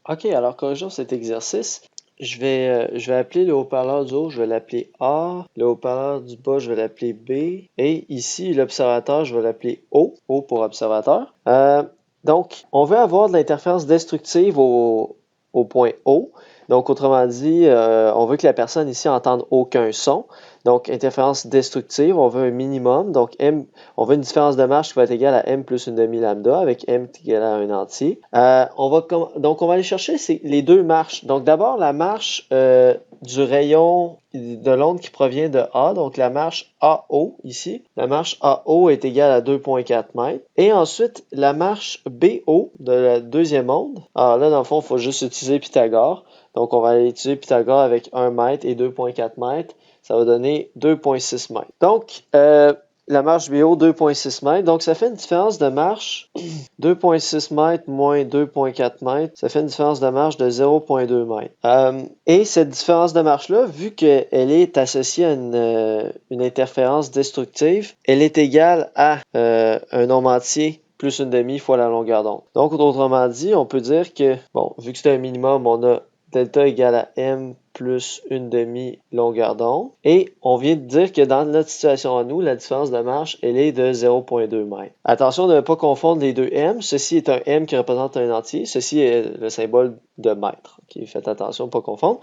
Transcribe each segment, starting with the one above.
OK, alors corrigeons cet exercice. Je vais appeler le haut-parleur du haut, je vais l'appeler A. Le haut-parleur du bas, je vais l'appeler B. Et ici, l'observateur, je vais l'appeler O. O pour observateur. Donc, on veut avoir de l'interférence destructive au point O. Donc, autrement dit, on veut que la personne ici entende aucun son. Donc, interférence destructive, on veut un minimum. Donc, on veut une différence de marche qui va être égale à M plus une demi-lambda, avec M qui est égal à un entier. Donc, on va aller chercher les deux marches. Donc, d'abord, la marche du rayon de l'onde qui provient de A, donc la marche AO ici. La marche AO est égale à 2,4 mètres. Et ensuite, la marche BO de la deuxième onde. Alors là, dans le fond, il faut juste utiliser Pythagore. Donc, on va aller utiliser Pythagore avec 1 mètre et 2,4 mètres. Ça va donner 2,6 mètres. Donc, la marche BO, 2,6 mètres. Donc, ça fait une différence de marche 2,6 mètres moins 2,4 mètres. Ça fait une différence de marche de 0,2 mètres. Et cette différence de marche-là, vu qu'elle est associée à une interférence destructive, elle est égale à un nombre entier plus une demi fois la longueur d'onde. Donc, autrement dit, on peut dire que, bon, vu que c'est un minimum, on a delta égale à m plus une demi longueur d'onde. Et on vient de dire que dans notre situation à nous, la différence de marche, elle est de 0,2 mètres. Attention de ne pas confondre les deux m. Ceci est un m qui représente un entier. Ceci est le symbole de mètre. Okay, faites attention de ne pas confondre.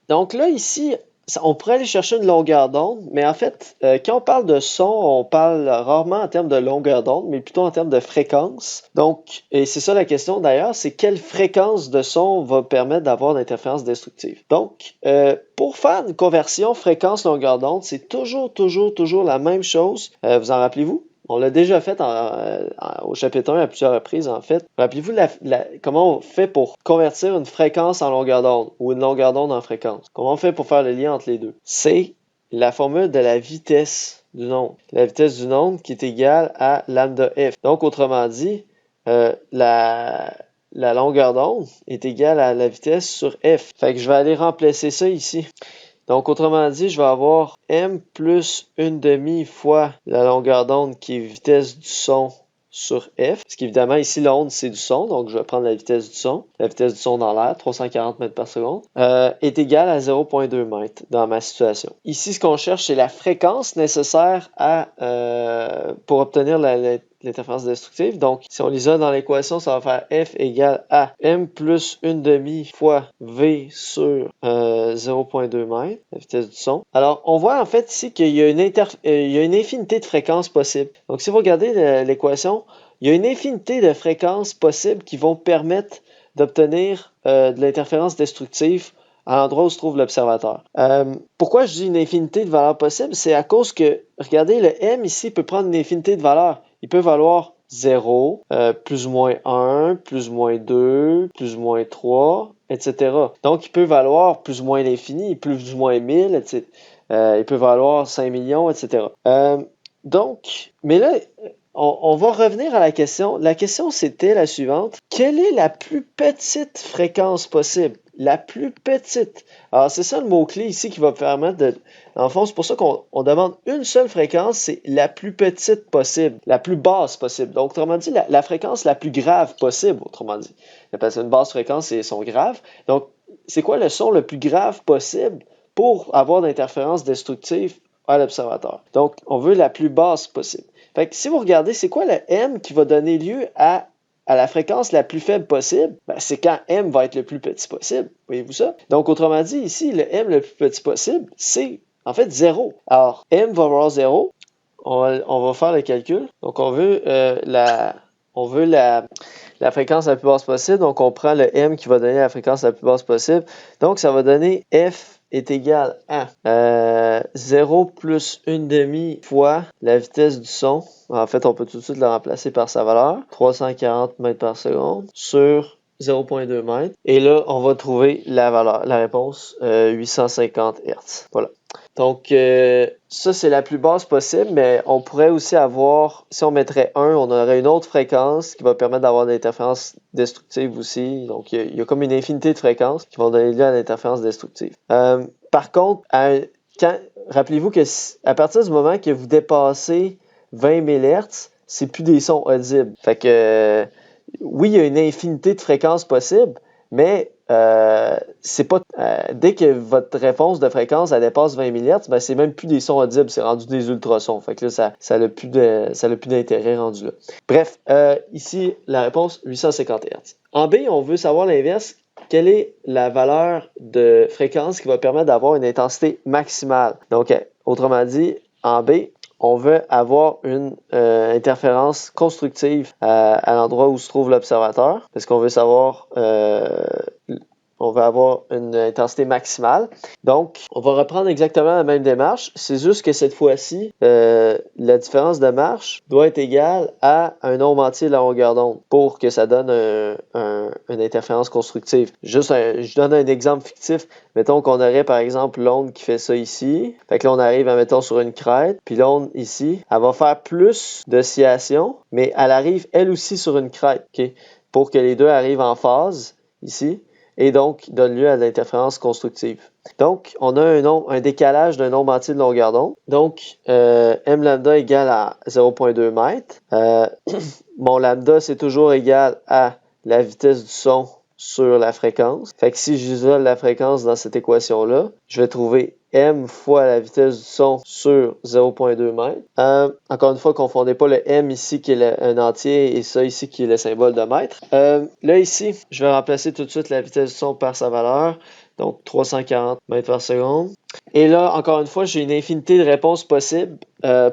Donc là, ici, on pourrait aller chercher une longueur d'onde, mais en fait, quand on parle de son, on parle rarement en termes de longueur d'onde, mais plutôt en termes de fréquence. Donc, et c'est ça la question d'ailleurs, c'est quelle fréquence de son va permettre d'avoir l'interférence destructive. Donc, pour faire une conversion fréquence-longueur d'onde, c'est toujours la même chose. Vous en rappelez-vous? On l'a déjà fait au chapitre 1 à plusieurs reprises, en fait. Rappelez-vous comment on fait pour convertir une fréquence en longueur d'onde ou une longueur d'onde en fréquence? Comment on fait pour faire le lien entre les deux? C'est la formule de la vitesse d'une onde. La vitesse d'une onde qui est égale à lambda f. Donc, autrement dit, la longueur d'onde est égale à la vitesse sur f. Fait que je vais aller remplacer ça ici. Donc, autrement dit, je vais avoir m plus une demi fois la longueur d'onde qui est vitesse du son sur f. Parce qu'évidemment, ici, l'onde, c'est du son. Donc, je vais prendre la vitesse du son. La vitesse du son dans l'air, 340 mètres par seconde, est égale à 0,2 mètres dans ma situation. Ici, ce qu'on cherche, c'est la fréquence nécessaire pour obtenir l'interférence destructive. Donc, si on l'isole dans l'équation, ça va faire F égale à M plus une demi fois V sur 0,2 mètres, la vitesse du son. Alors, on voit en fait ici qu'il y a une infinité de fréquences possibles. Donc, si vous regardez l'équation, il y a une infinité de fréquences possibles qui vont permettre d'obtenir de l'interférence destructive à l'endroit où se trouve l'observateur. Pourquoi je dis une infinité de valeurs possibles? C'est à cause que, regardez, le M ici peut prendre une infinité de valeurs. Il peut valoir 0, plus ou moins 1, plus ou moins 2, plus ou moins 3, etc. Donc, il peut valoir plus ou moins l'infini, plus ou moins 1000, etc. Il peut valoir 5 millions, etc. Donc, mais là, on va revenir à la question. La question, c'était la suivante. Quelle est la plus petite fréquence possible? La plus petite. Alors, c'est ça le mot-clé ici qui va permettre de... En fond, c'est pour ça qu'on demande une seule fréquence, c'est la plus petite possible, la plus basse possible. Donc, autrement dit, la fréquence la plus grave possible, autrement dit. Parce qu'une basse fréquence, c'est son grave. Donc, c'est quoi le son le plus grave possible pour avoir d'interférence destructive à l'observateur? Donc, on veut la plus basse possible. Fait que si vous regardez, c'est quoi le M qui va donner lieu à la fréquence la plus faible possible? Ben, c'est quand M va être le plus petit possible. Voyez-vous ça? Donc, autrement dit, ici, le M le plus petit possible, c'est en fait 0. Alors, M va avoir 0. On va faire le calcul. Donc, on veut la fréquence la plus basse possible. Donc, on prend le M qui va donner la fréquence la plus basse possible. Donc, ça va donner F est égal à 0 plus une demi fois la vitesse du son. En fait, on peut tout de suite le remplacer par sa valeur, 340 mètres par seconde, sur 0,2 mètres. Et là, on va trouver la réponse, 850 Hz. Voilà. Donc, ça, c'est la plus basse possible, mais on pourrait aussi avoir, si on mettrait 1, on aurait une autre fréquence qui va permettre d'avoir des interférences destructives aussi. Donc, il y a comme une infinité de fréquences qui vont donner lieu à l'interférence destructive. Par contre, rappelez-vous qu'à partir du moment que vous dépassez 20 000 Hz, c'est plus des sons audibles. Fait que, oui, il y a une infinité de fréquences possibles, mais c'est pas dès que votre réponse de fréquence elle dépasse 20 MHz, ben c'est même plus des sons audibles, c'est rendu des ultrasons. Fait que là, ça n'a plus d'intérêt rendu là. Bref, ici, la réponse 850 Hz. En B, on veut savoir l'inverse. Quelle est la valeur de fréquence qui va permettre d'avoir une intensité maximale? Donc, autrement dit, en B, on veut avoir une interférence constructive à l'endroit où se trouve l'observateur, parce qu'on veut savoir, on veut avoir une intensité maximale. Donc, on va reprendre exactement la même démarche. C'est juste que cette fois-ci, la différence de marche doit être égale à un nombre entier de la longueur d'onde pour que ça donne une interférence constructive. Je donne un exemple fictif. Mettons qu'on aurait, par exemple, l'onde qui fait ça ici. Fait que là, on arrive, mettons, sur une crête. Puis l'onde ici, elle va faire plus d'oscillation, mais elle arrive, elle aussi, sur une crête. Okay? Pour que les deux arrivent en phase, ici. Et donc donne lieu à l'interférence constructive. Donc, on a un décalage d'un nombre entier de longueur d'onde. Donc, m lambda égale à 0,2 m. Mon lambda, c'est toujours égal à la vitesse du son sur la fréquence. Fait que si j'isole la fréquence dans cette équation-là, je vais trouver m fois la vitesse du son sur 0,2 m. Encore une fois, confondez pas le m ici qui est un entier et ça ici qui est le symbole de mètre. Là ici, je vais remplacer tout de suite la vitesse du son par sa valeur. Donc 340 mètres par seconde. Et là, encore une fois, j'ai une infinité de réponses possibles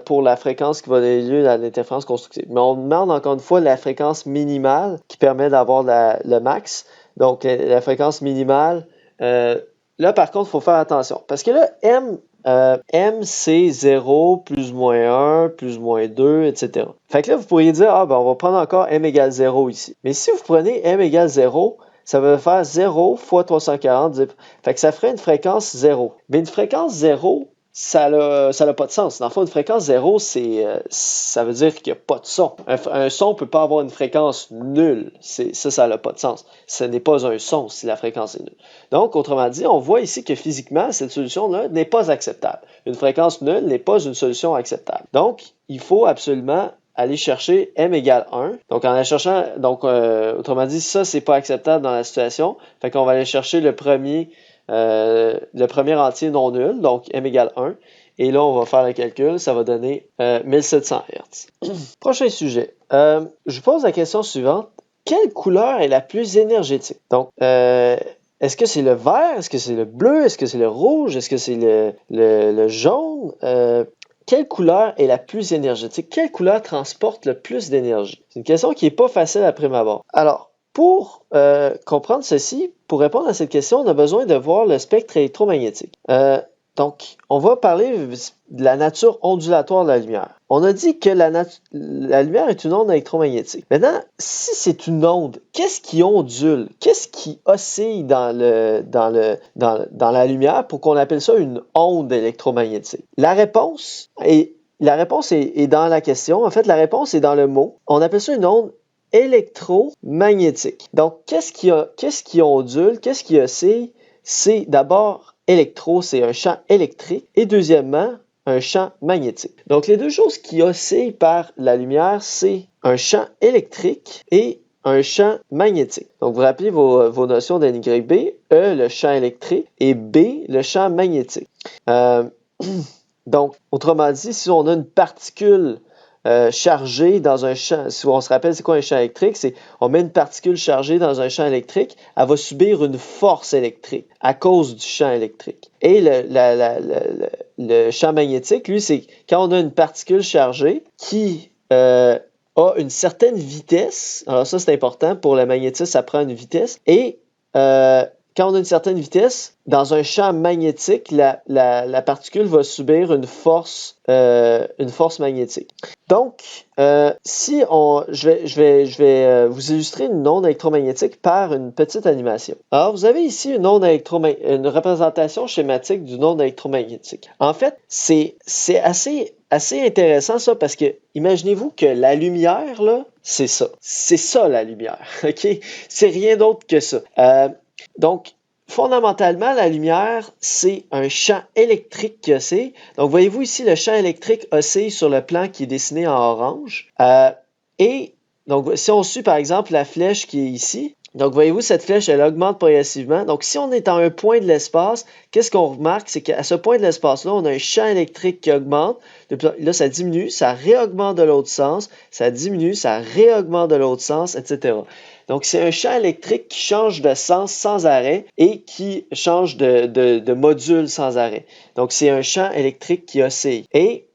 pour la fréquence qui va donner lieu à l'interférence constructive. Mais on demande encore une fois la fréquence minimale qui permet d'avoir le max. Donc la fréquence minimale. Là, par contre, il faut faire attention. Parce que là, M, c'est 0, plus ou moins 1, plus ou moins 2, etc. Fait que là, vous pourriez dire, on va prendre encore M égale 0 ici. Mais si vous prenez M égale 0, ça va faire 0 fois 340. Fait que ça ferait une fréquence 0. Mais une fréquence 0, ça n'a pas de sens. Dans le fond, une fréquence 0, ça veut dire qu'il n'y a pas de son. Un son ne peut pas avoir une fréquence nulle. Ça n'a pas de sens. Ce n'est pas un son si la fréquence est nulle. Donc, autrement dit, on voit ici que physiquement, cette solution-là n'est pas acceptable. Une fréquence nulle n'est pas une solution acceptable. Donc, il faut absolument aller chercher m égale 1. Donc, en la cherchant, autrement dit, ça, c'est pas acceptable dans la situation. Fait qu'on va aller chercher le premier entier non nul, donc m égale 1. Et là, on va faire le calcul, ça va donner 1700 Hz. Prochain sujet. Je pose la question suivante. Quelle couleur est la plus énergétique? Donc, est-ce que c'est le vert? Est-ce que c'est le bleu? Est-ce que c'est le rouge? Est-ce que c'est le jaune? Quelle couleur est la plus énergétique? Quelle couleur transporte le plus d'énergie? C'est une question qui n'est pas facile à prime abord. Alors, pour comprendre ceci, pour répondre à cette question, on a besoin de voir le spectre électromagnétique. Donc, on va parler de la nature ondulatoire de la lumière. On a dit que la lumière est une onde électromagnétique. Maintenant, si c'est une onde, qu'est-ce qui ondule? Qu'est-ce qui oscille dans la lumière pour qu'on appelle ça une onde électromagnétique? La réponse est dans la question. En fait, la réponse est dans le mot. On appelle ça une onde électromagnétique. Donc, qu'est-ce qui ondule? Qu'est-ce qui oscille? C'est d'abord électro, c'est un champ électrique, et deuxièmement, un champ magnétique. Donc, les deux choses qui oscillent par la lumière, c'est un champ électrique et un champ magnétique. Donc, vous rappelez vos notions d'NYB, E, le champ électrique, et B, le champ magnétique. Donc, autrement dit, si on a une particule chargée dans un champ, si on se rappelle c'est quoi un champ électrique, c'est on met une particule chargée dans un champ électrique, elle va subir une force électrique à cause du champ électrique. Et le champ magnétique, lui, c'est quand on a une particule chargée qui a une certaine vitesse, alors ça c'est important, pour le magnétisme ça prend une vitesse, et quand on a une certaine vitesse, dans un champ magnétique, la particule va subir une force magnétique. Donc, je vais vous illustrer une onde électromagnétique par une petite animation. Alors, vous avez ici une représentation schématique d'une onde électromagnétique. En fait, c'est assez intéressant ça parce que imaginez-vous que la lumière là, c'est ça. C'est ça la lumière, ok? C'est rien d'autre que ça. Donc, fondamentalement, la lumière, c'est un champ électrique qui oscille. Donc, voyez-vous ici, le champ électrique oscille sur le plan qui est dessiné en orange. Et donc, si on suit par exemple la flèche qui est ici, Donc, voyez-vous, cette flèche, elle augmente progressivement. Donc, si on est à un point de l'espace, qu'est-ce qu'on remarque? C'est qu'à ce point de l'espace-là, on a un champ électrique qui augmente. Là, ça diminue, ça réaugmente de l'autre sens, ça diminue, ça réaugmente de l'autre sens, etc. Donc, c'est un champ électrique qui change de sens sans arrêt et qui change de module sans arrêt. Donc, c'est un champ électrique qui oscille. Et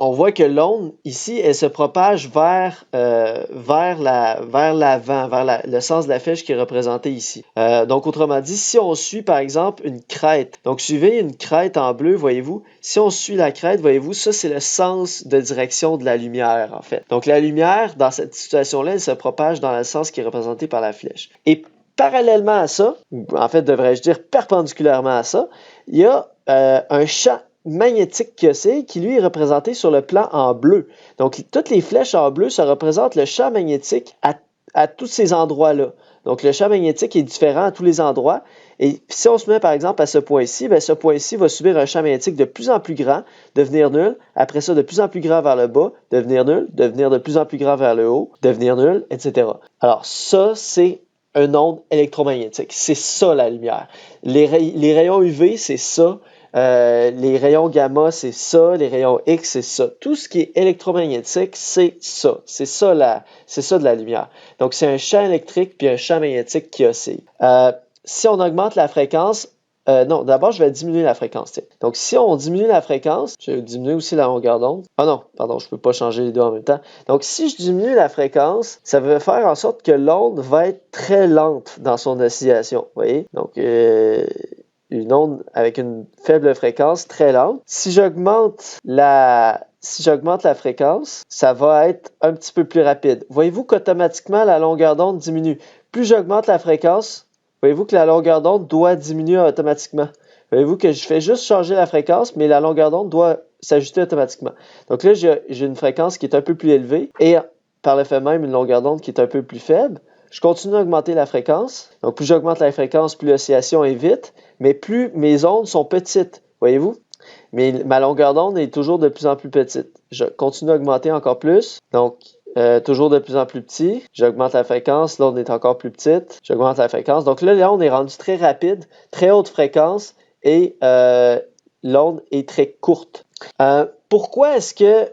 on voit que l'onde, ici, elle se propage vers l'avant, vers le sens de la flèche qui est représenté ici. Donc, autrement dit, si on suit, par exemple, une crête, donc suivez une crête en bleu, voyez-vous, si on suit la crête, voyez-vous, ça, c'est le sens de direction de la lumière, en fait. Donc, la lumière, dans cette situation-là, elle se propage dans le sens qui est représenté par la flèche. Et parallèlement à ça, en fait, devrais-je dire perpendiculairement à ça, il y a un champ magnétique qui oscille, qui lui est représenté sur le plan en bleu. Donc, toutes les flèches en bleu, ça représente le champ magnétique à tous ces endroits-là. Donc, le champ magnétique est différent à tous les endroits. Et si on se met, par exemple, à ce point-ci, bien, ce point-ci va subir un champ magnétique de plus en plus grand, devenir nul. Après ça, de plus en plus grand vers le bas, devenir nul, devenir de plus en plus grand vers le haut, devenir nul, etc. Alors, ça, c'est une onde électromagnétique. C'est ça, la lumière. Les rayons UV, c'est ça. Les rayons gamma, c'est ça. Les rayons X, c'est ça. Tout ce qui est électromagnétique, c'est ça. C'est ça de la lumière. Donc, c'est un champ électrique puis un champ magnétique qui oscille. Si on augmente la fréquence, non, d'abord, je vais diminuer la fréquence. Tiens. Donc, si on diminue la fréquence, je vais diminuer aussi la longueur d'onde. Ah non, pardon, je ne peux pas changer les deux en même temps. Donc, si je diminue la fréquence, ça va faire en sorte que l'onde va être très lente dans son oscillation. Vous voyez? Donc, une onde avec une faible fréquence très lente. Si j'augmente la fréquence, ça va être un petit peu plus rapide. Voyez-vous qu'automatiquement, la longueur d'onde diminue. Plus j'augmente la fréquence, voyez-vous que la longueur d'onde doit diminuer automatiquement. Voyez-vous que je fais juste changer la fréquence, mais la longueur d'onde doit s'ajuster automatiquement. Donc là, j'ai une fréquence qui est un peu plus élevée et par le fait même, une longueur d'onde qui est un peu plus faible. Je continue à augmenter la fréquence. Donc, plus j'augmente la fréquence, plus l'oscillation est vite, mais plus mes ondes sont petites, voyez-vous? Mais ma longueur d'onde est toujours de plus en plus petite. Je continue à augmenter encore plus. Donc, toujours de plus en plus petit. J'augmente la fréquence, l'onde est encore plus petite. J'augmente la fréquence. Donc là, l'onde est rendue très rapide, très haute fréquence et l'onde est très courte. Pourquoi est-ce que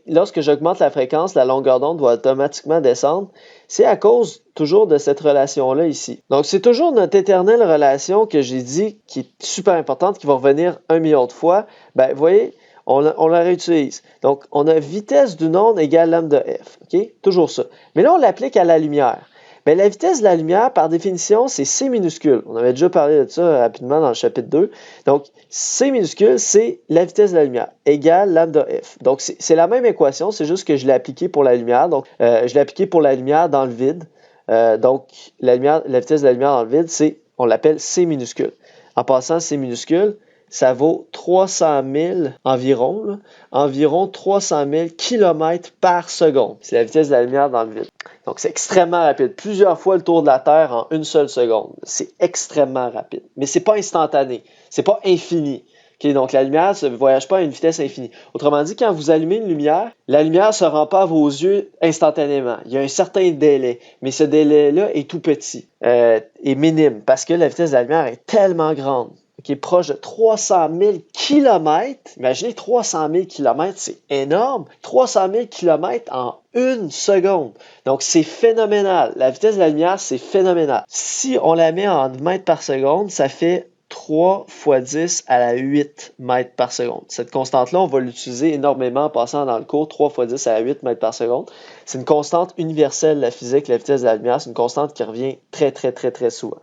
lorsque j'augmente la fréquence, la longueur d'onde doit automatiquement descendre? C'est à cause toujours de cette relation-là ici. Donc, c'est toujours notre éternelle relation que j'ai dit qui est super importante, qui va revenir 1 million de fois. Ben, vous voyez, on la réutilise. Donc, on a vitesse d'une onde égale lambda f. OK? Toujours ça. Mais là, on l'applique à la lumière. Bien, la vitesse de la lumière, par définition, c'est C minuscule. On avait déjà parlé de ça rapidement dans le chapitre 2. Donc, C minuscule, c'est la vitesse de la lumière, égale lambda f. Donc, c'est la même équation, c'est juste que je l'ai appliquée pour la lumière. Donc, je l'ai appliquée pour la lumière dans le vide. Donc, la vitesse de la lumière dans le vide, on l'appelle C minuscule. En passant, C minuscule, ça vaut 300 000 environ 300 000 km par seconde. C'est la vitesse de la lumière dans le vide. Donc, c'est extrêmement rapide. Plusieurs fois le tour de la Terre en une seule seconde. C'est extrêmement rapide. Mais c'est pas instantané. C'est pas infini. Okay, donc, la lumière ne voyage pas à une vitesse infinie. Autrement dit, quand vous allumez une lumière, la lumière ne se rend pas à vos yeux instantanément. Il y a un certain délai. Mais ce délai-là est tout petit et minime parce que la vitesse de la lumière est tellement grande. Qui est proche de 300 000 km. Imaginez 300 000 km, c'est énorme. 300 000 km en une seconde. Donc, c'est phénoménal. La vitesse de la lumière, c'est phénoménal. Si on la met en mètres par seconde, ça fait 3 fois 10 à la 8 mètres par seconde. Cette constante-là, on va l'utiliser énormément en passant dans le cours. 3 fois 10 à la 8 mètres par seconde. C'est une constante universelle de la physique, la vitesse de la lumière. C'est une constante qui revient très, très, très, très souvent.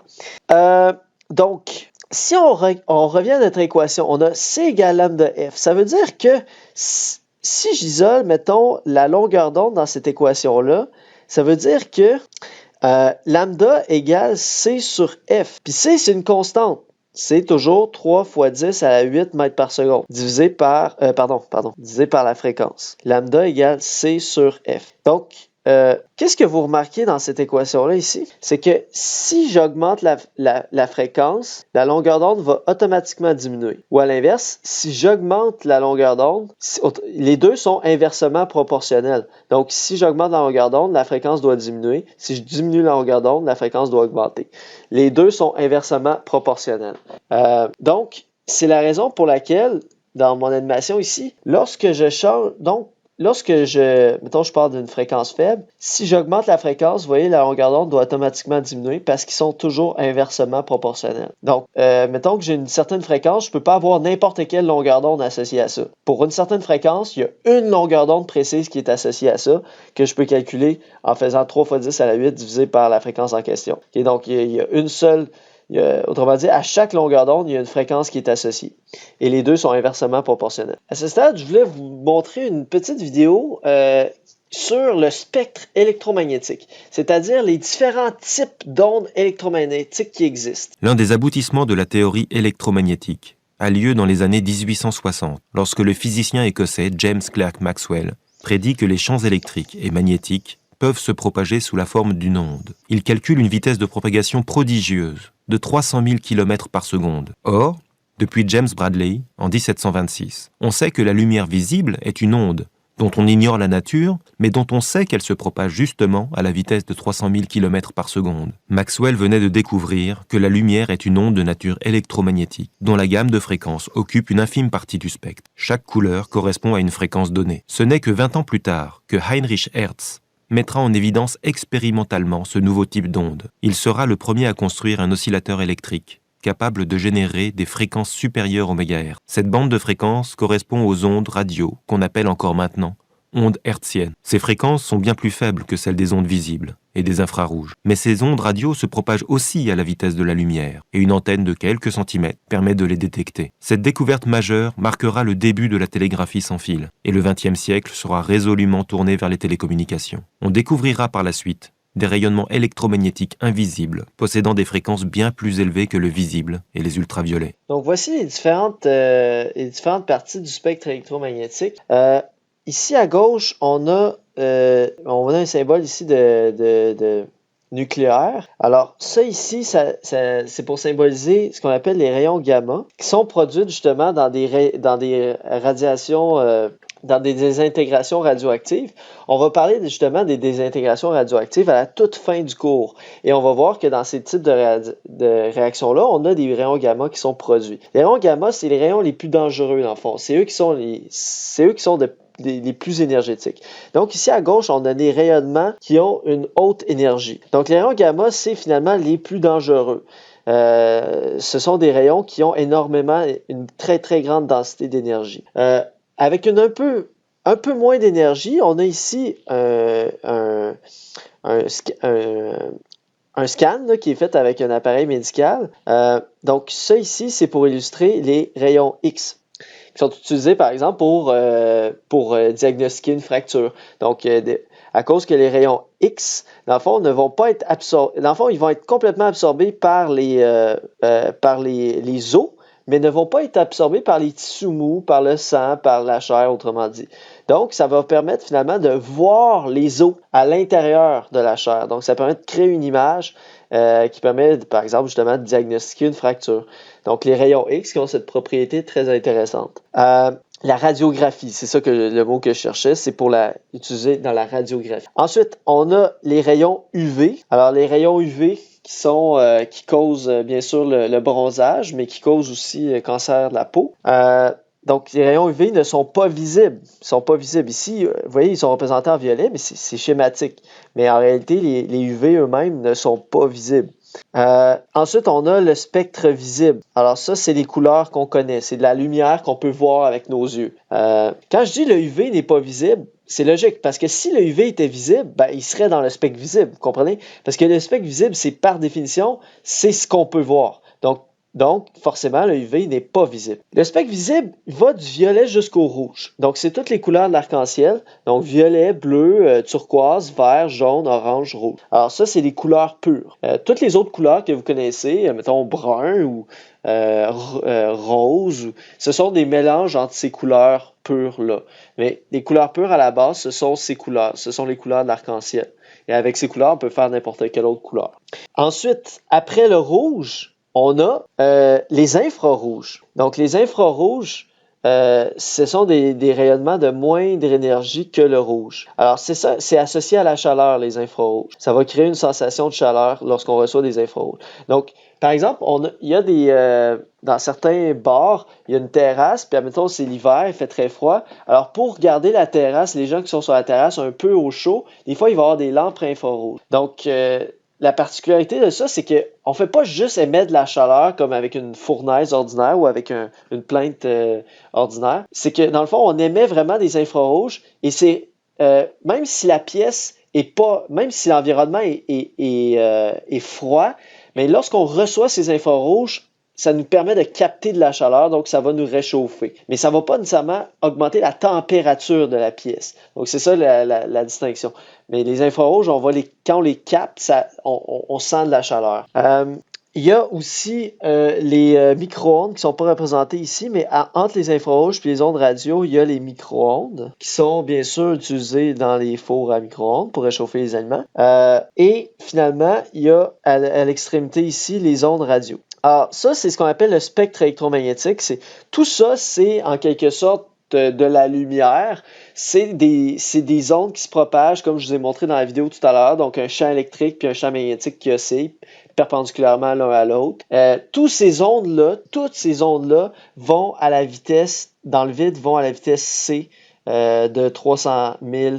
Donc, si on revient à notre équation, on a C égale lambda f. Ça veut dire que si j'isole, mettons, la longueur d'onde dans cette équation-là, ça veut dire que lambda égale C sur f. Puis C, c'est une constante. C'est toujours 3 fois 10 à la 8 mètres par seconde, divisé par la fréquence. Lambda égale C sur f. Donc, qu'est-ce que vous remarquez dans cette équation-là ici? C'est que si j'augmente la fréquence, la longueur d'onde va automatiquement diminuer. Ou à l'inverse, si j'augmente la longueur d'onde, les deux sont inversement proportionnels. Donc, si j'augmente la longueur d'onde, la fréquence doit diminuer. Si je diminue la longueur d'onde, la fréquence doit augmenter. Les deux sont inversement proportionnels. Donc, c'est la raison pour laquelle, dans mon animation ici, lorsque je parle d'une fréquence faible, si j'augmente la fréquence, vous voyez, la longueur d'onde doit automatiquement diminuer parce qu'ils sont toujours inversement proportionnels. Donc, mettons que j'ai une certaine fréquence, je ne peux pas avoir n'importe quelle longueur d'onde associée à ça. Pour une certaine fréquence, il y a une longueur d'onde précise qui est associée à ça, que je peux calculer en faisant 3 fois 10 à la 8 divisé par la fréquence en question. Et donc, il y a une seule... autrement dit, à chaque longueur d'onde, il y a une fréquence qui est associée. Et les deux sont inversement proportionnels. À ce stade, je voulais vous montrer une petite vidéo sur le spectre électromagnétique, c'est-à-dire les différents types d'ondes électromagnétiques qui existent. L'un des aboutissements de la théorie électromagnétique a lieu dans les années 1860, lorsque le physicien écossais James Clerk Maxwell prédit que les champs électriques et magnétiques peuvent se propager sous la forme d'une onde. Il calcule une vitesse de propagation prodigieuse, de 300 000 km par seconde. Or, depuis James Bradley, en 1726, on sait que la lumière visible est une onde, dont on ignore la nature, mais dont on sait qu'elle se propage justement à la vitesse de 300 000 km par seconde. Maxwell venait de découvrir que la lumière est une onde de nature électromagnétique, dont la gamme de fréquences occupe une infime partie du spectre. Chaque couleur correspond à une fréquence donnée. Ce n'est que 20 ans plus tard que Heinrich Hertz mettra en évidence expérimentalement ce nouveau type d'onde. Il sera le premier à construire un oscillateur électrique, capable de générer des fréquences supérieures aux mégahertz. Cette bande de fréquences correspond aux ondes radio, qu'on appelle encore maintenant ondes hertziennes. Ces fréquences sont bien plus faibles que celles des ondes visibles et des infrarouges. Mais ces ondes radio se propagent aussi à la vitesse de la lumière, et une antenne de quelques centimètres permet de les détecter. Cette découverte majeure marquera le début de la télégraphie sans fil, et le XXe siècle sera résolument tourné vers les télécommunications. On découvrira par la suite des rayonnements électromagnétiques invisibles, possédant des fréquences bien plus élevées que le visible et les ultraviolets. Donc voici les différentes parties du spectre électromagnétique. Ici à gauche, on a un symbole ici de nucléaire. Alors ça ici, c'est pour symboliser ce qu'on appelle les rayons gamma, qui sont produits justement dans des radiations, dans des désintégrations radioactives. On va parler justement des désintégrations radioactives à la toute fin du cours. Et on va voir que dans ces types de réactions-là, on a des rayons gamma qui sont produits. Les rayons gamma, c'est les rayons les plus dangereux dans le fond. C'est eux qui sont les plus énergétiques. Donc ici à gauche, on a des rayonnements qui ont une haute énergie. Donc les rayons gamma, c'est finalement les plus dangereux. Ce sont des rayons qui ont une très très grande densité d'énergie. Avec un peu moins d'énergie, on a ici un scan là, qui est fait avec un appareil médical. Donc ça ici, c'est pour illustrer les rayons X, qui sont utilisés, par exemple, pour diagnostiquer une fracture. Donc, à cause que les rayons X, dans le fond, ne vont pas être absorbés. Dans le fond, ils vont être complètement absorbés par les os, mais ne vont pas être absorbés par les tissus mous, par le sang, par la chair, autrement dit. Donc, ça va permettre finalement de voir les os à l'intérieur de la chair. Donc, ça permet de créer une image qui permet, par exemple, justement, de diagnostiquer une fracture. Donc, les rayons X qui ont cette propriété très intéressante. La radiographie, c'est ça que le mot que je cherchais, c'est pour utiliser dans la radiographie. Ensuite, on a les rayons UV. Alors, les rayons UV qui causent bien sûr le bronzage, mais qui causent aussi le cancer de la peau. Donc, les rayons UV ne sont pas visibles. Ils sont pas visibles. Ici, vous voyez, ils sont représentés en violet, mais c'est schématique. Mais en réalité, les UV eux-mêmes ne sont pas visibles. Ensuite, on a le spectre visible. Alors ça, c'est les couleurs qu'on connaît. C'est de la lumière qu'on peut voir avec nos yeux. Quand je dis le UV n'est pas visible, c'est logique, parce que si le UV était visible, il serait dans le spectre visible, vous comprenez? Parce que le spectre visible, c'est par définition, c'est ce qu'on peut voir. Donc, forcément, le UV n'est pas visible. Le spectre visible va du violet jusqu'au rouge. Donc, c'est toutes les couleurs de l'arc-en-ciel. Donc, violet, bleu, turquoise, vert, jaune, orange, rouge. Alors ça, c'est les couleurs pures. Toutes les autres couleurs que vous connaissez, mettons brun ou rose, ce sont des mélanges entre ces couleurs pures-là. Mais les couleurs pures, à la base, ce sont ces couleurs. Ce sont les couleurs de l'arc-en-ciel. Et avec ces couleurs, on peut faire n'importe quelle autre couleur. Ensuite, après le rouge, on a les infrarouges. Donc, les infrarouges, ce sont des rayonnements de moindre énergie que le rouge. Alors, c'est ça, c'est associé à la chaleur, les infrarouges. Ça va créer une sensation de chaleur lorsqu'on reçoit des infrarouges. Donc, par exemple, il y a dans certains bars, il y a une terrasse, puis admettons, c'est l'hiver, il fait très froid. Alors, pour garder la terrasse, les gens qui sont sur la terrasse un peu au chaud, des fois, il va y avoir des lampes infrarouges. Donc, la particularité de ça, c'est qu'on ne fait pas juste émettre de la chaleur comme avec une fournaise ordinaire ou avec une plainte ordinaire. C'est que, dans le fond, on émet vraiment des infrarouges et c'est, même si la pièce est pas, même si l'environnement est froid, mais lorsqu'on reçoit ces infrarouges, ça nous permet de capter de la chaleur, donc ça va nous réchauffer. Mais ça ne va pas nécessairement augmenter la température de la pièce. Donc c'est ça la distinction. Mais les infrarouges, quand on les capte, on sent de la chaleur. Il y a aussi les micro-ondes qui ne sont pas représentés ici, mais entre les infrarouges et les ondes radio, il y a les micro-ondes qui sont bien sûr utilisés dans les fours à micro-ondes pour réchauffer les aliments. Et finalement, il y a à l'extrémité ici les ondes radio. Alors ça, c'est ce qu'on appelle le spectre électromagnétique. Tout ça, c'est en quelque sorte de la lumière. C'est des ondes qui se propagent, comme je vous ai montré dans la vidéo tout à l'heure, donc un champ électrique puis un champ magnétique qui oscille perpendiculairement l'un à l'autre. Toutes ces ondes-là vont à la vitesse, dans le vide, vont à la vitesse c de 300 000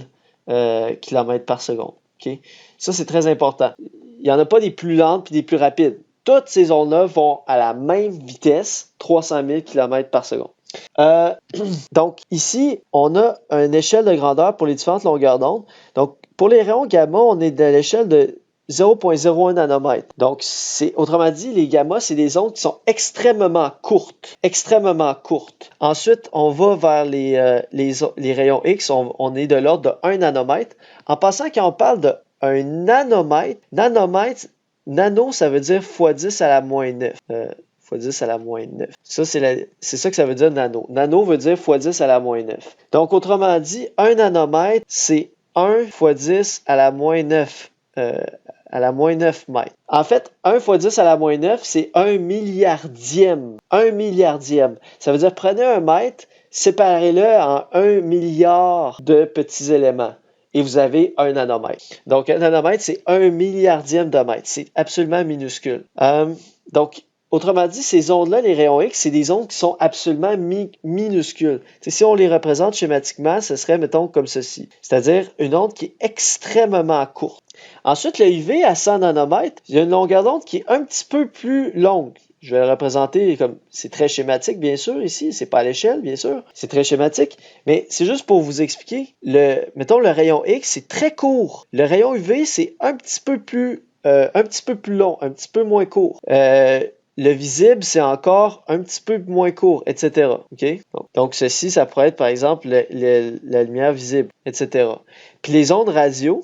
km par seconde. Okay? Ça, c'est très important. Il n'y en a pas des plus lentes puis des plus rapides. Toutes ces ondes-là vont à la même vitesse, 300 000 km par seconde. Donc, ici, on a une échelle de grandeur pour les différentes longueurs d'onde. Donc, pour les rayons gamma, on est à l'échelle de 0,01 nanomètre. Donc, autrement dit, les gamma, c'est des ondes qui sont extrêmement courtes. Extrêmement courtes. Ensuite, on va vers les rayons X, on est de l'ordre de 1 nanomètre. En passant, quand on parle de 1 nanomètre, nano, ça veut dire x 10 à la moins 9. X 10 à la moins 9. Ça, c'est ça que ça veut dire nano. Nano veut dire x 10 à la moins 9. Donc, autrement dit, 1 nanomètre, c'est 1 x 10 à la moins 9. À la moins 9 mètres. En fait, 1 x 10 à la moins 9, c'est 1 milliardième. 1 milliardième. Ça veut dire, prenez un mètre, séparez-le en 1 milliard de petits éléments. Et vous avez 1 nanomètre. Donc, 1 nanomètre, c'est 1 milliardième de mètre. C'est absolument minuscule. Donc, autrement dit, ces ondes-là, les rayons X, c'est des ondes qui sont absolument minuscules. Si on les représente schématiquement, ce serait, mettons, comme ceci. C'est-à-dire une onde qui est extrêmement courte. Ensuite, le UV à 100 nanomètres, il y a une longueur d'onde qui est un petit peu plus longue. Je vais le représenter comme, c'est très schématique, bien sûr, ici. C'est pas à l'échelle, bien sûr. C'est très schématique. Mais c'est juste pour vous expliquer. Mettons, le rayon X, c'est très court. Le rayon UV, c'est un petit peu plus long, un petit peu moins court. Le visible, c'est encore un petit peu moins court, etc. Okay? Donc, ceci, ça pourrait être, par exemple, la lumière visible, etc. Puis les ondes radio,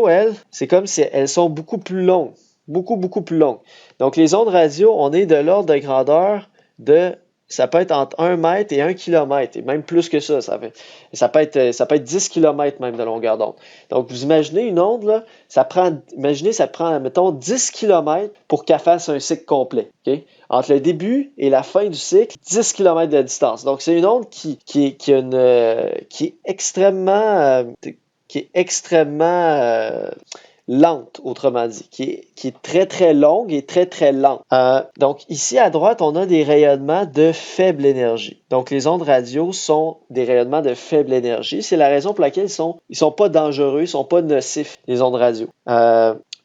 elles, c'est comme si elles sont beaucoup plus longues. Beaucoup, beaucoup plus longues. Donc, les ondes radio, on est de l'ordre de grandeur ça peut être entre 1 mètre et 1 km, et même plus que ça. Ça peut être 10 km même de longueur d'onde. Donc, vous imaginez une onde, là, ça prend, mettons, 10 km pour qu'elle fasse un cycle complet. Okay? Entre le début et la fin du cycle, 10 km de distance. Donc, c'est une onde qui est extrêmement lente, autrement dit, qui est très, très longue et très, très lente. Donc, ici, à droite, on a des rayonnements de faible énergie. Donc, les ondes radio sont des rayonnements de faible énergie. C'est la raison pour laquelle ils sont pas dangereux, ils sont pas nocifs, les ondes radio.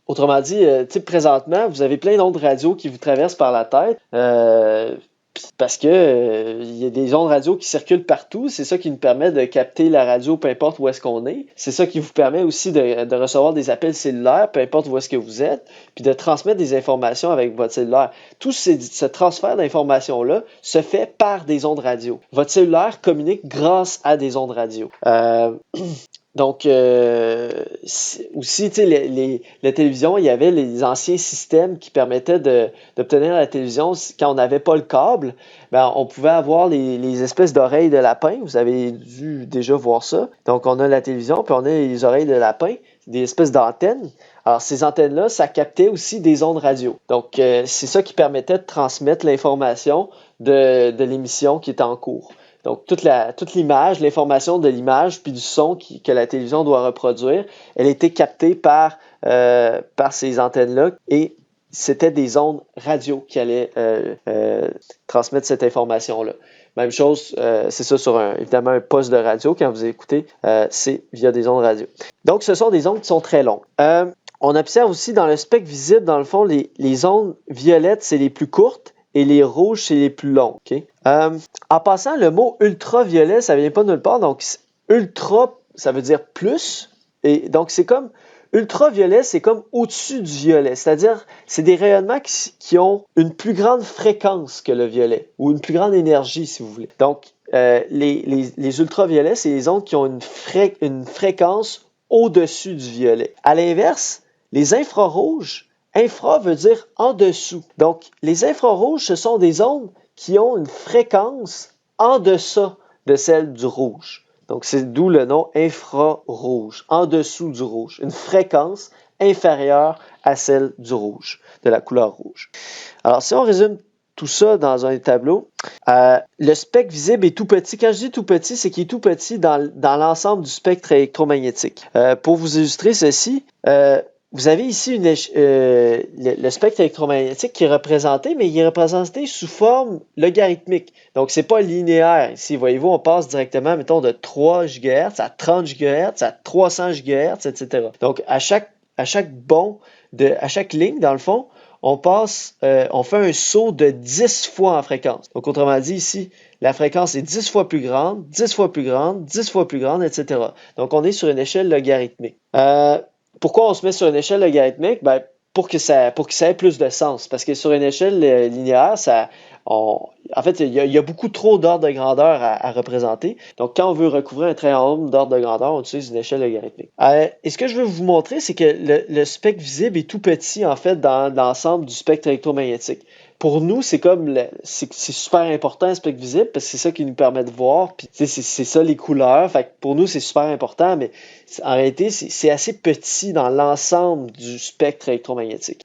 Autrement dit, présentement, vous avez plein d'ondes radio qui vous traversent par la tête. Parce que il y a des ondes radio qui circulent partout. C'est ça qui nous permet de capter la radio, peu importe où est-ce qu'on est. C'est ça qui vous permet aussi de recevoir des appels cellulaires, peu importe où est-ce que vous êtes, puis de transmettre des informations avec votre cellulaire. Tout ce transfert d'informations-là se fait par des ondes radio. Votre cellulaire communique grâce à des ondes radio. Donc, aussi, tu sais, la télévision, il y avait les anciens systèmes qui permettaient d'obtenir la télévision quand on n'avait pas le câble. Ben, on pouvait avoir les espèces d'oreilles de lapin. Vous avez dû déjà voir ça. Donc, on a la télévision, puis on a les oreilles de lapin, des espèces d'antennes. Alors, ces antennes-là, ça captait aussi des ondes radio. Donc, c'est ça qui permettait de transmettre l'information de l'émission qui était en cours. Donc, toute l'image, l'information de l'image puis du son que la télévision doit reproduire, elle était captée par ces antennes-là et c'était des ondes radio qui allaient transmettre cette information-là. Même chose, c'est ça sur évidemment un poste de radio. Quand vous écoutez, c'est via des ondes radio. Donc, ce sont des ondes qui sont très longues. On observe aussi dans le spectre visible, dans le fond, les ondes violettes, c'est les plus courtes et les rouges, c'est les plus longues. Okay? En passant, le mot ultraviolet, ça vient pas de nulle part. Donc, ultra, ça veut dire plus. Et donc, c'est comme ultraviolet, c'est comme au-dessus du violet. C'est-à-dire, c'est des rayonnements qui ont une plus grande fréquence que le violet ou une plus grande énergie, si vous voulez. Donc, les ultraviolets, c'est les ondes qui ont une fréquence au-dessus du violet. À l'inverse, les infrarouges, infra veut dire en dessous. Donc, les infrarouges, ce sont des ondes qui ont une fréquence en deçà de celle du rouge. Donc, c'est d'où le nom infrarouge, en dessous du rouge. Une fréquence inférieure à celle du rouge, de la couleur rouge. Alors, si on résume tout ça dans un tableau, le spectre visible est tout petit. Quand je dis tout petit, c'est qu'il est tout petit dans l'ensemble du spectre électromagnétique. Pour vous illustrer ceci, vous avez ici le spectre électromagnétique qui est représenté, mais il est représenté sous forme logarithmique. Donc, c'est pas linéaire. Ici, voyez-vous, on passe directement, mettons, de 3 GHz à 30 GHz à 300 GHz, etc. Donc, à chaque ligne, dans le fond, on fait un saut de 10 fois en fréquence. Donc, autrement dit, ici, la fréquence est 10 fois plus grande, 10 fois plus grande, 10 fois plus grande, etc. Donc, on est sur une échelle logarithmique. Pourquoi on se met sur une échelle logarithmique? Ben, pour que ça ait plus de sens. Parce que sur une échelle linéaire, en fait, il y a beaucoup trop d'ordres de grandeur à représenter. Donc, quand on veut recouvrir un très grand nombre d'ordres de grandeur, on utilise une échelle logarithmique. Et ce que je veux vous montrer, c'est que le spectre visible est tout petit, en fait, dans l'ensemble du spectre électromagnétique. Pour nous, c'est super important le spectre visible parce que c'est ça qui nous permet de voir. Puis c'est ça les couleurs. Fait que pour nous, c'est super important, mais en réalité, c'est assez petit dans l'ensemble du spectre électromagnétique.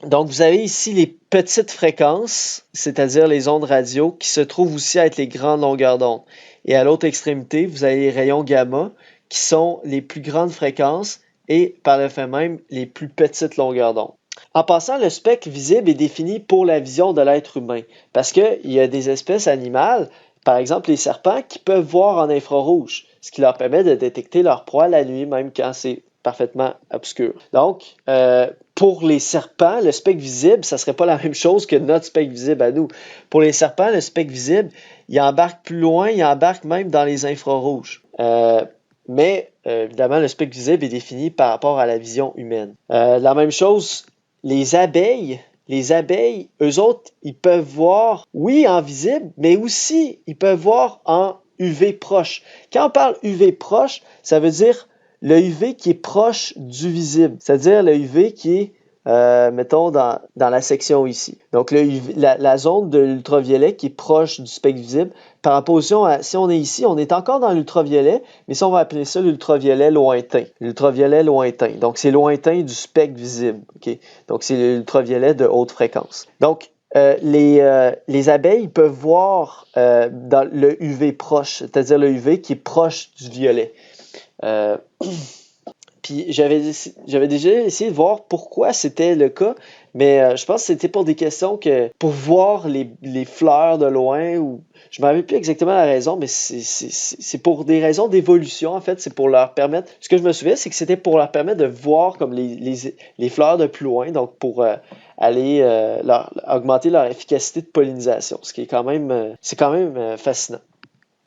Donc, vous avez ici les petites fréquences, c'est-à-dire les ondes radio, qui se trouvent aussi à être les grandes longueurs d'onde. Et à l'autre extrémité, vous avez les rayons gamma, qui sont les plus grandes fréquences et, par le fait même, les plus petites longueurs d'onde. En passant, le spectre visible est défini pour la vision de l'être humain, parce qu'il y a des espèces animales, par exemple les serpents, qui peuvent voir en infrarouge, ce qui leur permet de détecter leur proie la nuit, même quand c'est parfaitement obscur. Donc, pour les serpents, le spectre visible, ça ne serait pas la même chose que notre spectre visible à nous. Pour les serpents, le spectre visible, il embarque plus loin, il embarque même dans les infrarouges. Mais, évidemment, le spectre visible est défini par rapport à la vision humaine. La même chose, les abeilles, eux autres, ils peuvent voir, oui, en visible, mais aussi, ils peuvent voir en UV proche. Quand on parle UV proche, ça veut dire le UV qui est proche du visible, c'est-à-dire le UV qui est, mettons, dans la section ici. Donc, la zone de l'ultraviolet qui est proche du spectre visible, par opposition à, si on est ici, on est encore dans l'ultraviolet, mais ça, on va appeler ça l'ultraviolet lointain. L'ultraviolet lointain. Donc, c'est lointain du spectre visible. Okay? Donc, c'est l'ultraviolet de haute fréquence. Donc, les abeilles peuvent voir dans le UV proche, c'est-à-dire le UV qui est proche du violet. Puis j'avais déjà essayé de voir pourquoi c'était le cas, mais je pense que c'était pour des questions pour voir les fleurs de loin, ou je ne me rappelle plus exactement la raison, mais c'est pour des raisons d'évolution, en fait. C'est pour leur permettre, ce que je me souviens, c'est que c'était pour leur permettre de voir comme les fleurs de plus loin, donc pour augmenter leur efficacité de pollinisation, ce qui est quand même fascinant.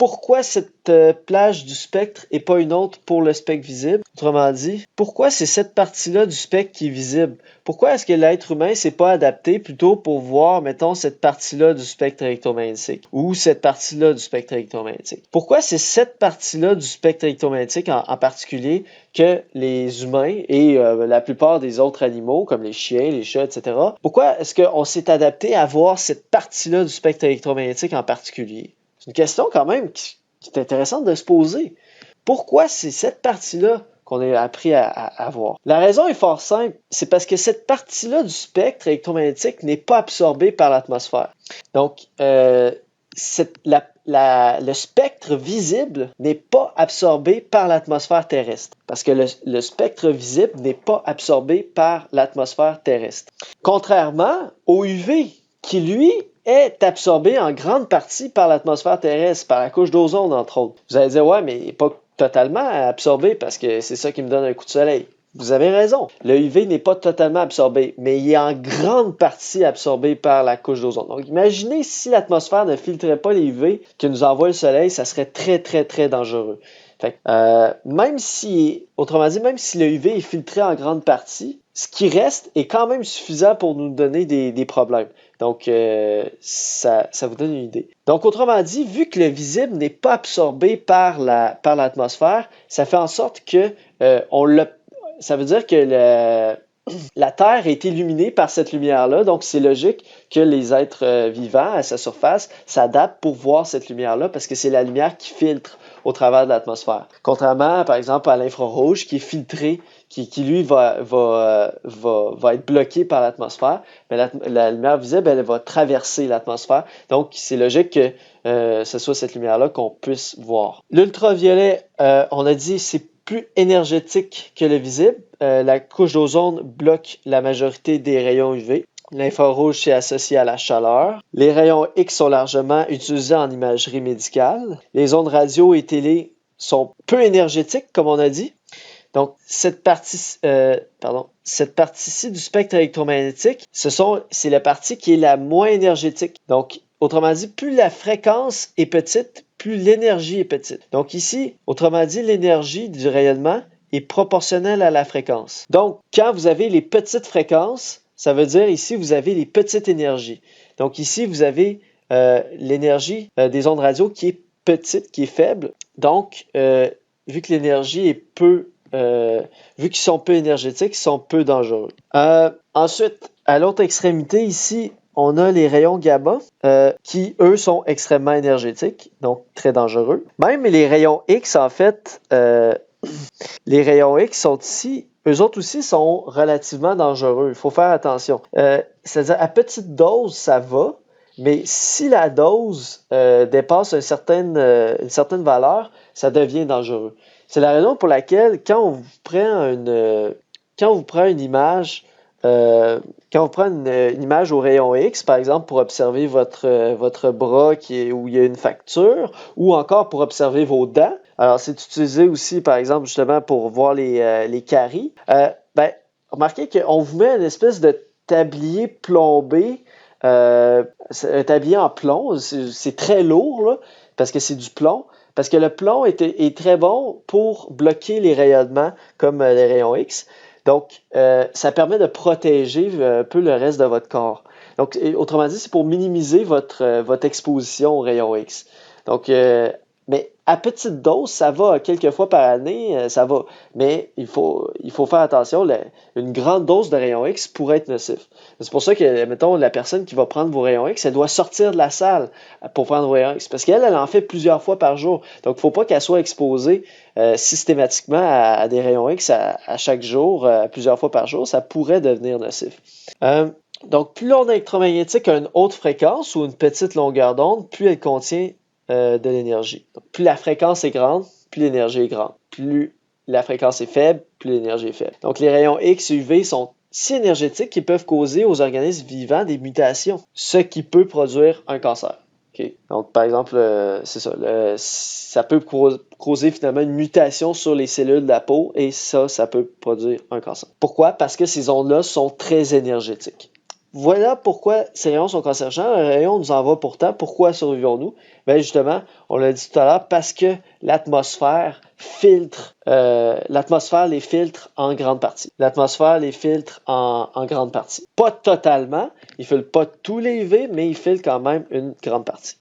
pourquoi cette plage du spectre et pas une autre pour le spectre visible? Autrement dit, pourquoi c'est cette partie-là du spectre qui est visible? Pourquoi est-ce que l'être humain s'est pas adapté plutôt pour voir, mettons, cette partie-là du spectre électromagnétique ou cette partie-là du spectre électromagnétique? Pourquoi c'est cette partie-là du spectre électromagnétique en particulier que les humains et la plupart des autres animaux, comme les chiens, les chats, etc., pourquoi est-ce qu'on s'est adapté à voir cette partie-là du spectre électromagnétique en particulier? C'est une question quand même qui est intéressante de se poser. Pourquoi c'est cette partie-là qu'on a appris à voir? La raison est fort simple, c'est parce que cette partie-là du spectre électromagnétique n'est pas absorbée par l'atmosphère. Donc, le spectre visible n'est pas absorbé par l'atmosphère terrestre, parce que le spectre visible n'est pas absorbé par l'atmosphère terrestre. Contrairement au UV, qui lui est absorbé en grande partie par l'atmosphère terrestre, par la couche d'ozone entre autres. Vous allez dire, ouais, mais pas totalement absorbé parce que c'est ça qui me donne un coup de soleil. Vous avez raison. Le UV n'est pas totalement absorbé, mais il est en grande partie absorbé par la couche d'ozone. Donc, imaginez si l'atmosphère ne filtrait pas les UV que nous envoie le soleil, ça serait très, très, très dangereux. Fait, même si le UV est filtré en grande partie, ce qui reste est quand même suffisant pour nous donner des problèmes. Donc, ça vous donne une idée. Donc, autrement dit, vu que le visible n'est pas absorbé par l'atmosphère, ça fait en sorte que ça veut dire que la Terre est illuminée par cette lumière-là, donc c'est logique que les êtres vivants à sa surface s'adaptent pour voir cette lumière-là parce que c'est la lumière qui filtre au travers de l'atmosphère. Contrairement, par exemple, à l'infrarouge qui est filtré, qui lui va être bloqué par l'atmosphère, mais la lumière visible, elle va traverser l'atmosphère. Donc, c'est logique que ce soit cette lumière-là qu'on puisse voir. L'ultraviolet, on a dit, c'est plus énergétique que le visible. La couche d'ozone bloque la majorité des rayons UV. L'infrarouge, c'est associé à la chaleur. Les rayons X sont largement utilisés en imagerie médicale. Les ondes radio et télé sont peu énergétiques, comme on a dit. Donc, cette partie-ci du spectre électromagnétique, c'est la partie qui est la moins énergétique. Donc, autrement dit, plus la fréquence est petite, plus l'énergie est petite. Donc ici, autrement dit, l'énergie du rayonnement est proportionnelle à la fréquence. Donc, quand vous avez les petites fréquences, ça veut dire ici, vous avez les petites énergies. Donc ici, vous avez l'énergie des ondes radio qui est petite, qui est faible. Donc, vu que l'énergie est vu qu'ils sont peu énergétiques, ils sont peu dangereux. Ensuite, à l'autre extrémité ici, on a les rayons gamma qui, eux, sont extrêmement énergétiques, donc très dangereux. Même les rayons X, en fait, les rayons X sont ici, eux autres aussi sont relativement dangereux. Il faut faire attention. C'est-à-dire, à petite dose, ça va, mais si la dose dépasse une certaine valeur, ça devient dangereux. C'est la raison pour laquelle, quand on vous prend une image, une image au rayon X, par exemple, pour observer votre bras où il y a une fracture, ou encore pour observer vos dents. Alors, c'est utilisé aussi, par exemple, justement, pour voir les caries. Remarquez qu'on vous met une espèce de tablier plombé, un tablier en plomb. C'est très lourd, là, parce que c'est du plomb. Parce que le plomb est très bon pour bloquer les rayonnements comme les rayons X. Donc, ça permet de protéger un peu le reste de votre corps. Donc, autrement dit, c'est pour minimiser votre exposition aux rayons X. Donc, mais à petite dose, ça va quelques fois par année, ça va. Mais il faut faire attention, une grande dose de rayons X pourrait être nocif. C'est pour ça que, mettons, la personne qui va prendre vos rayons X, elle doit sortir de la salle pour prendre vos rayons X. Parce qu'elle en fait plusieurs fois par jour. Donc, il ne faut pas qu'elle soit exposée systématiquement à des rayons X à chaque jour, plusieurs fois par jour. Ça pourrait devenir nocif. Donc, plus l'onde électromagnétique a une haute fréquence ou une petite longueur d'onde, plus elle contient de l'énergie. Donc, plus la fréquence est grande, plus l'énergie est grande. Plus la fréquence est faible, plus l'énergie est faible. Donc, les rayons X et UV sont si énergétiques qu'ils peuvent causer aux organismes vivants des mutations, ce qui peut produire un cancer. Okay. Donc, par exemple, c'est ça. Ça peut causer finalement une mutation sur les cellules de la peau et ça peut produire un cancer. Pourquoi? Parce que ces ondes-là sont très énergétiques. voilà pourquoi ces rayons sont cancérigènes. Les rayons nous envoient pourtant. Pourquoi survivons-nous? Ben justement, on l'a dit tout à l'heure, parce que l'atmosphère les filtre en grande partie. L'atmosphère les filtre en grande partie. Pas totalement, il filtre pas tous les UV, mais il filtre quand même une grande partie.